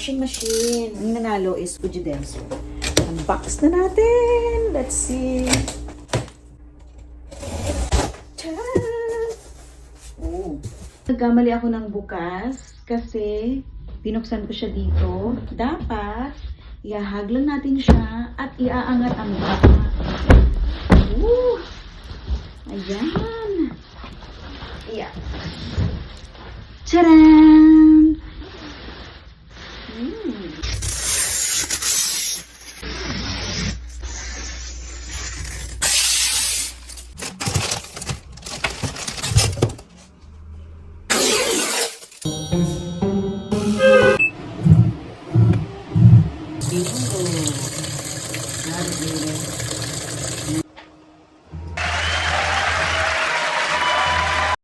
washing machine. Ang nanalo is Ujidenso. Unbox na natin. Let's see. Tadaan! Oh. Nagkamali ako ng bukas kasi binuksan ko siya dito. Dapat, ihahag lang natin siya at iaangat ang baka. Woo! Ayan. Yeah. Tadaan!